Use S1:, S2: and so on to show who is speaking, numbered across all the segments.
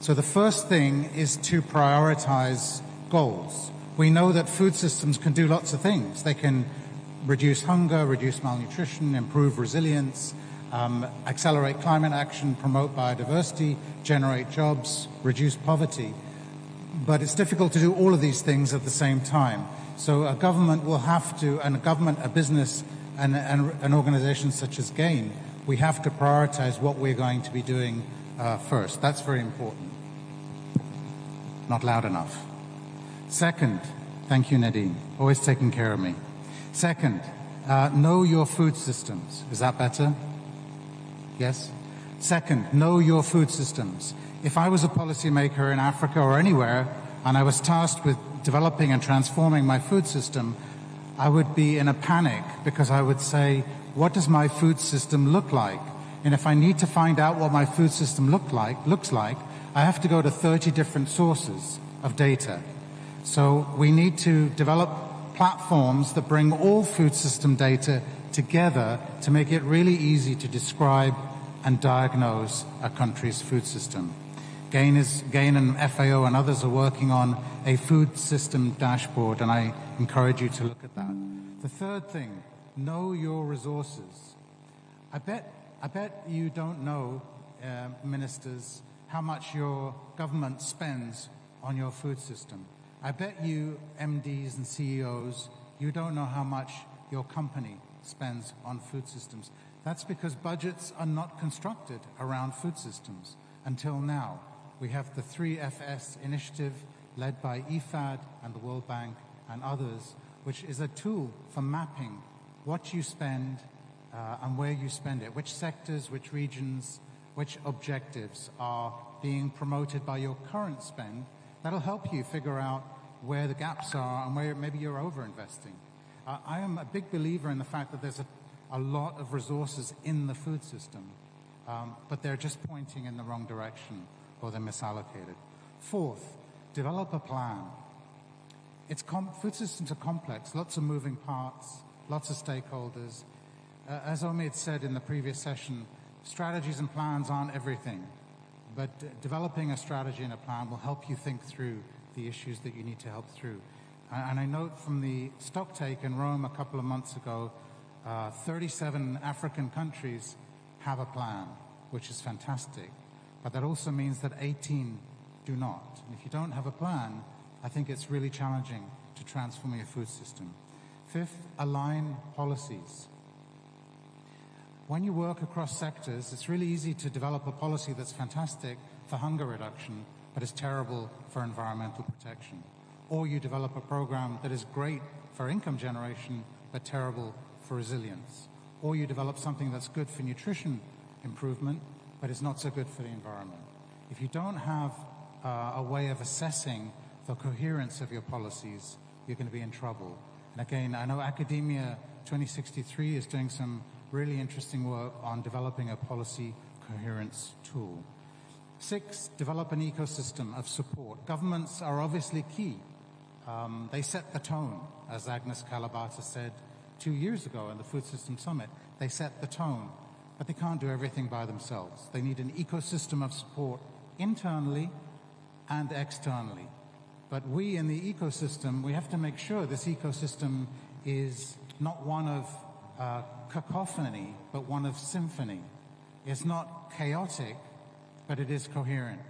S1: So the first thing is to prioritize goals. We know that food systems can do lots of things. They can reduce hunger, reduce malnutrition, improve resilience, accelerate climate action, promote biodiversity, generate jobs, reduce poverty. But it's difficult to do all of these things at the same time. So a government will have to, and a government, a business, and an organization such as GAIN, we have to prioritize what we're going to be doing first. That's very important. Not loud enough. Second, thank you, Nadine, always taking care of me. Second, know your food systems. Is that better? Yes? Second, know your food systems. If I was a policymaker in Africa or anywhere, and I was tasked with developing and transforming my food system, I would be in a panic because I would say, what does my food system look like? And if I need to find out what my food system looks like, I have to go to 30 different sources of data. So we need to develop platforms that bring all food system data together to make it really easy to describe and diagnose a country's food system. GAIN and FAO and others are working on a food system dashboard, and I encourage you to look at that. The third thing, know your resources. I bet you don't know, ministers, how much your government spends on your food system. I bet you, MDs and CEOs, you don't know how much your company spends on food systems. That's because budgets are not constructed around food systems until now. We have the 3FS initiative led by IFAD and the World Bank and others, which is a tool for mapping what you spend and where you spend it, which sectors, which regions, which objectives are being promoted by your current spend. That'll help you figure out where the gaps are and where maybe you're over-investing. I am a big believer in the fact that there's a lot of resources in the food system, but they're just pointing in the wrong direction or they're misallocated. Fourth, develop a plan. Food systems are complex, lots of moving parts, lots of stakeholders. As Omid said in the previous session, strategies and plans aren't everything, but developing a strategy and a plan will help you think through the issues that you need to help through. And I note from the stocktake in Rome a couple of months ago, 37 African countries have a plan, which is fantastic. But that also means that 18 do not. And if you don't have a plan, I think it's really challenging to transform your food system. Fifth, align policies. When you work across sectors, it's really easy to develop a policy that's fantastic for hunger reduction, but is terrible for environmental protection. Or you develop a program that is great for income generation, but terrible for resilience. Or you develop something that's good for nutrition improvement, but is not so good for the environment. If you don't have a way of assessing the coherence of your policies, you're going to be in trouble. And again, I know Academia 2063 is doing some really interesting work on developing a policy coherence tool. 6, develop an ecosystem of support. Governments are obviously key. They set the tone, as Agnes Kalabata said 2 years ago in the Food System Summit. They set the tone, but they can't do everything by themselves. They need an ecosystem of support internally and externally. But we in the ecosystem, we have to make sure this ecosystem is not one of cacophony, but one of symphony. It's not chaotic, but it is coherent.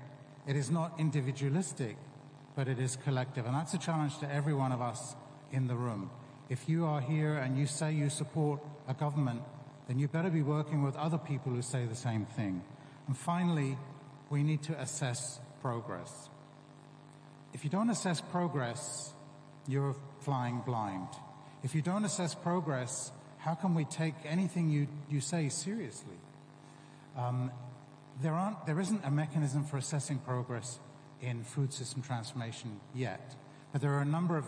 S1: It is not individualistic, but it is collective. And that's a challenge to every one of us in the room. If you are here and you say you support a government, then you better be working with other people who say the same thing. And finally, we need to assess progress. If you don't assess progress, you're flying blind. If you don't assess progress, how can we take anything you say seriously? There isn't a mechanism for assessing progress in food system transformation yet, but there are a number of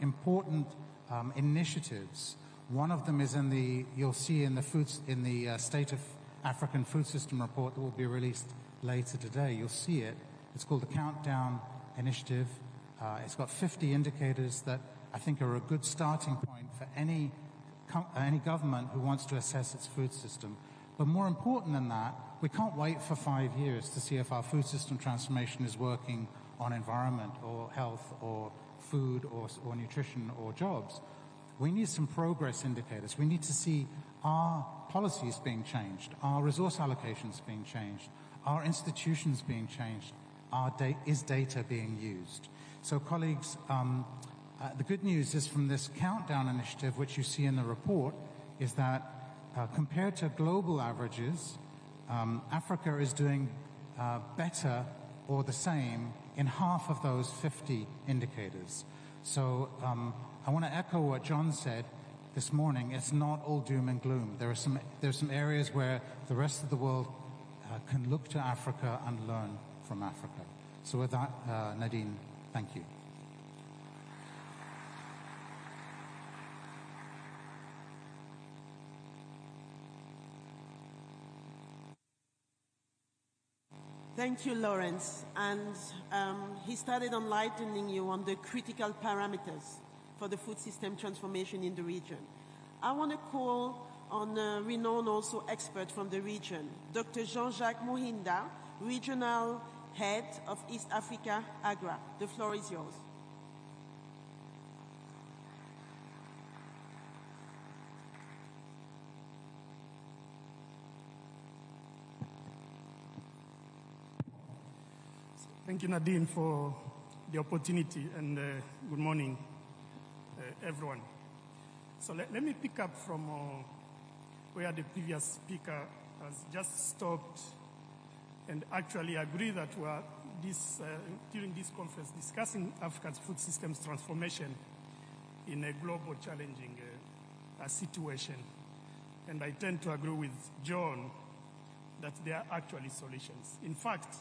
S1: important initiatives. One of them is you'll see in the State of African Food System report that will be released later today. You'll see it. It's called the Countdown Initiative. It's got 50 indicators that I think are a good starting point for any government who wants to assess its food system. But more important than that, we can't wait for 5 years to see if our food system transformation is working on environment or health or food or nutrition or jobs. We need some progress indicators. We need to see our policies being changed, our resource allocations being changed, our institutions being changed, is data being used. So colleagues, the good news is from this countdown initiative, which you see in the report, is that compared to global averages, Africa is doing better or the same in half of those 50 indicators. So I want to echo what John said this morning. It's not all doom and gloom. There's some areas where the rest of the world can look to Africa and learn from Africa. So with that, Nadine, thank you.
S2: Thank you, Lawrence. And he started enlightening you on the critical parameters for the food system transformation in the region. I want to call on a renowned also expert from the region, Dr. Jean-Jacques Mohinda, Regional Head of East Africa AGRA. The floor is yours.
S3: Thank you, Nadine, for the opportunity, and good morning, everyone. So let me pick up from where the previous speaker has just stopped, and actually agree that we are during this conference discussing Africa's food systems transformation in a global challenging situation. And I tend to agree with John that there are actually solutions. In fact,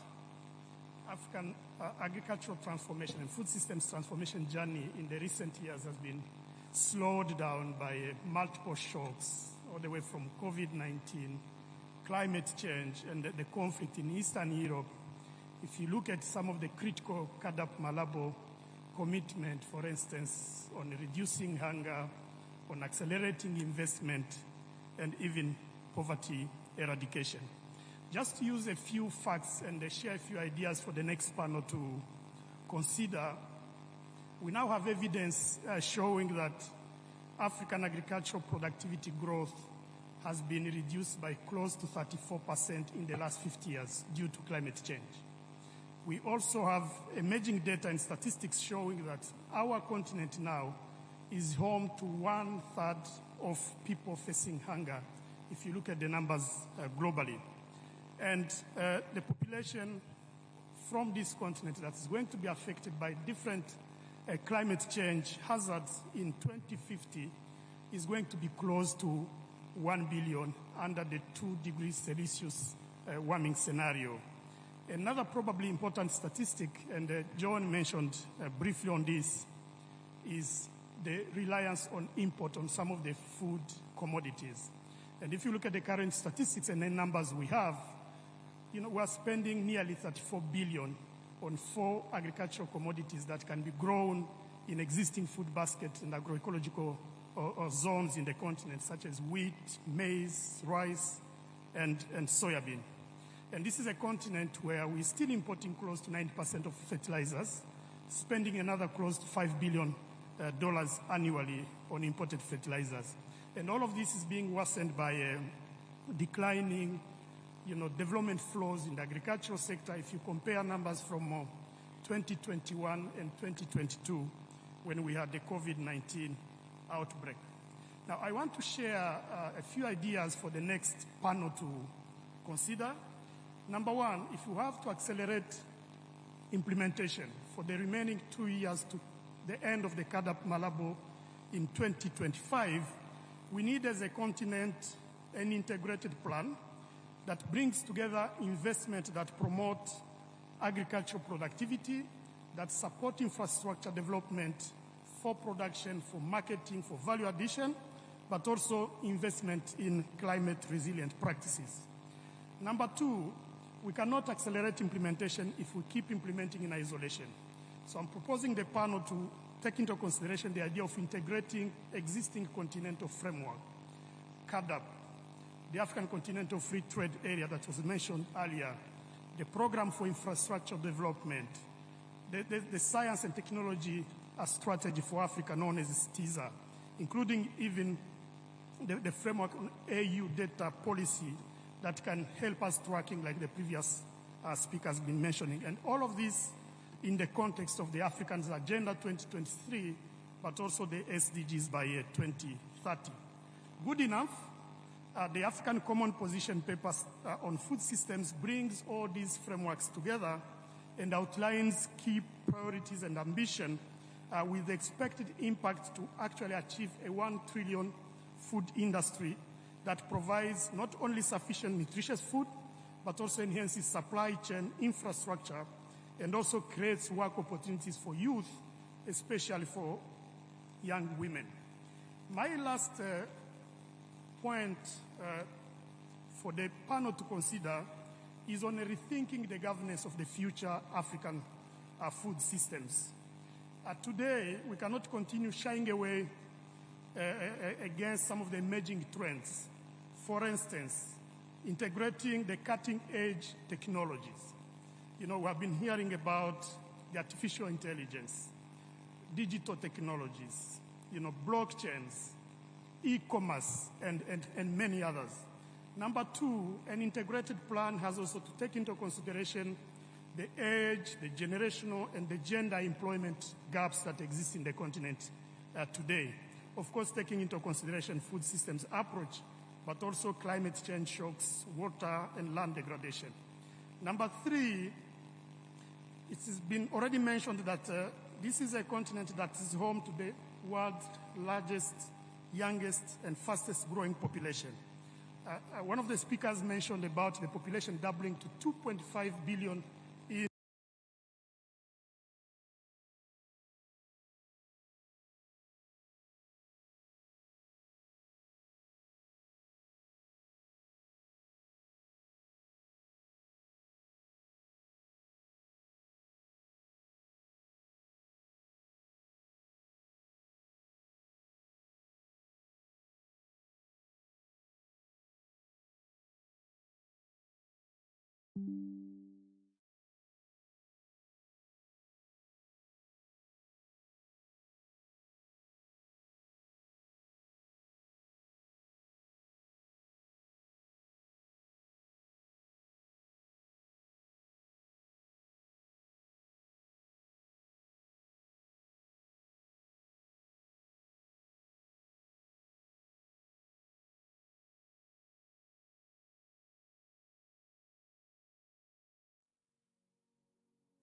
S3: African agricultural transformation and food systems transformation journey in the recent years has been slowed down by multiple shocks, all the way from COVID-19, climate change, and the conflict in Eastern Europe. If you look at some of the critical CAADP-Malabo commitment, for instance, on reducing hunger, on accelerating investment, and even poverty eradication. Just to use a few facts and share a few ideas for the next panel to consider, we now have evidence showing that African agricultural productivity growth has been reduced by close to 34% in the last 50 years due to climate change. We also have emerging data and statistics showing that our continent now is home to 1/3 of people facing hunger, if you look at the numbers globally. And the population from this continent that is going to be affected by different climate change hazards in 2050 is going to be close to 1 billion under the 2 degrees Celsius warming scenario. Another probably important statistic, and John mentioned briefly on this, is the reliance on import on some of the food commodities. And if you look at the current statistics and the numbers we have, we're spending nearly 34 billion on 4 agricultural commodities that can be grown in existing food baskets and agroecological zones in the continent, such as wheat, maize, rice, and soybean. And this is a continent where we're still importing close to 90% of fertilizers, spending another close to $5 billion annually on imported fertilizers. And all of this is being worsened by declining development flows in the agricultural sector. If you compare numbers from 2021 and 2022, when we had the COVID-19 outbreak. Now, I want to share a few ideas for the next panel to consider. Number one, if you have to accelerate implementation for the remaining 2 years to the end of the CAADP-Malabo in 2025, we need as a continent an integrated plan that brings together investment that promote agricultural productivity, that support infrastructure development for production, for marketing, for value addition, but also investment in climate resilient practices. Number two, we cannot accelerate implementation if we keep implementing in isolation. So I'm proposing the panel to take into consideration the idea of integrating existing continental framework, CAADP, the African Continental Free Trade Area that was mentioned earlier, the Program for Infrastructure Development, the Science and Technology Strategy for Africa known as STISA, including even the framework on AU data policy that can help us tracking like the previous speaker has been mentioning. And all of this in the context of the African's Agenda 2023, but also the SDGs by 2030. Good enough. The African Common Position Paper on Food Systems brings all these frameworks together and outlines key priorities and ambition with the expected impact to actually achieve a 1 trillion food industry that provides not only sufficient nutritious food, but also enhances supply chain infrastructure and also creates work opportunities for youth, especially for young women. My last point for the panel to consider is on rethinking the governance of the future African food systems. Today, we cannot continue shying away against some of the emerging trends. For instance, integrating the cutting-edge technologies. You know, we have been hearing about the artificial intelligence, digital technologies, you know, blockchains, e-commerce, and many others. Number two, an integrated plan has also to take into consideration the age, the generational, and the gender employment gaps that exist in the continent today. Of course, taking into consideration food systems approach, but also climate change shocks, water and land degradation. Number three, it has been already mentioned that this is a continent that is home to the world's largest, youngest, and fastest growing population. One of the speakers mentioned about the population doubling to 2.5 billion in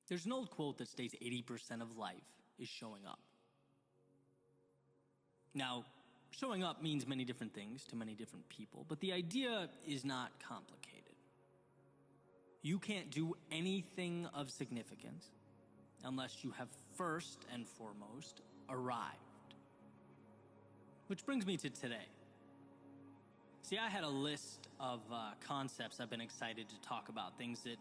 S4: There's an old quote that states 80% of life is showing up. Now, showing up means many different things to many different people, but the idea is not complicated. You can't do anything of significance unless you have first and foremost arrived. Which brings me to today. See, I had a list of concepts I've been excited to talk about, things that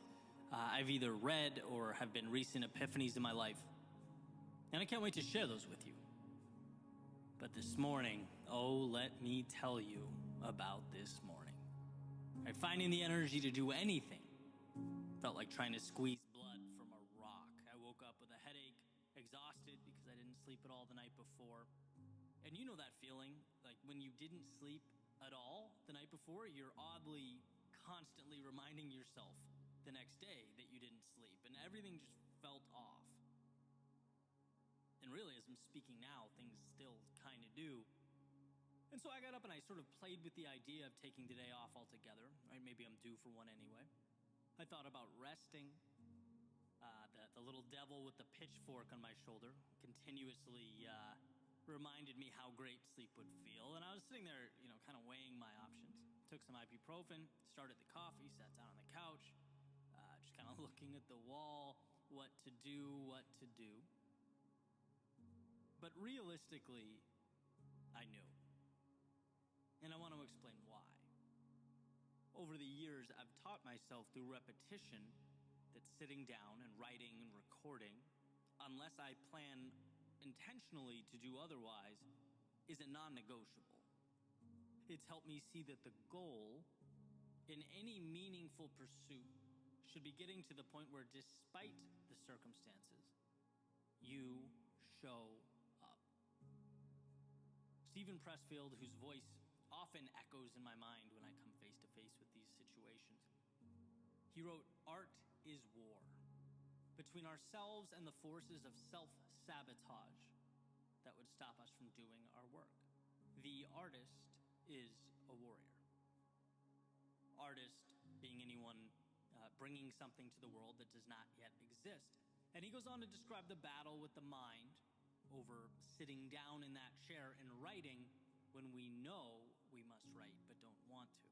S4: I've either read or have been recent epiphanies in my life. And I can't wait to share those with you. But this morning, oh, let me tell you about this morning. Right, finding the energy to do anything felt like trying to squeeze blood from a rock. I woke up with a headache, exhausted because I didn't sleep at all the night before. And you know that feeling, like when you didn't sleep at all the night before, you're oddly constantly reminding yourself the next day that you didn't sleep, and everything just felt off. And really, as I'm speaking now, things still kind of do. And so I got up and I sort of played with the idea of taking the day off altogether, right? Maybe I'm due for one anyway. I thought about resting. The little devil with the pitchfork on my shoulder continuously reminded me how great sleep would feel. And I was sitting there, you know, kind of weighing my options. Took some ibuprofen, started the coffee, sat down on the couch, just kind of looking at the wall, what to do. But realistically, I knew. And I want to explain why. Over the years, I've taught myself through repetition that sitting down and writing and recording, unless I plan intentionally to do otherwise, is a non-negotiable. It's helped me see that the goal in any meaningful pursuit should be getting to the point where, despite the circumstances, you show up. Stephen Pressfield, whose voice often echoes in my mind when I come face to face with these situations, he wrote, "Art is war, between ourselves and the forces of self-sabotage that would stop us from doing our work. The artist is a warrior." Artist being anyone bringing something to the world that does not yet exist. And he goes on to describe the battle with the mind over sitting down in that chair and writing when we know we must write but don't want to.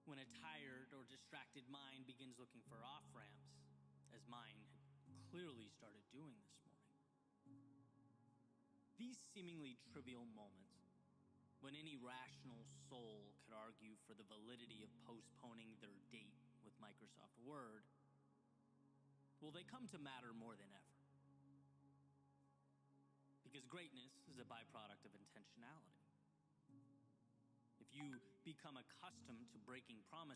S4: When a tired or distracted mind begins looking for off-ramps, as mine had clearly started doing this morning. These seemingly trivial moments, when any rational soul could argue for the validity of postponing their date with Microsoft Word, well, they come to matter more than ever. Because greatness is a byproduct of intentionality. If you become accustomed to breaking promises,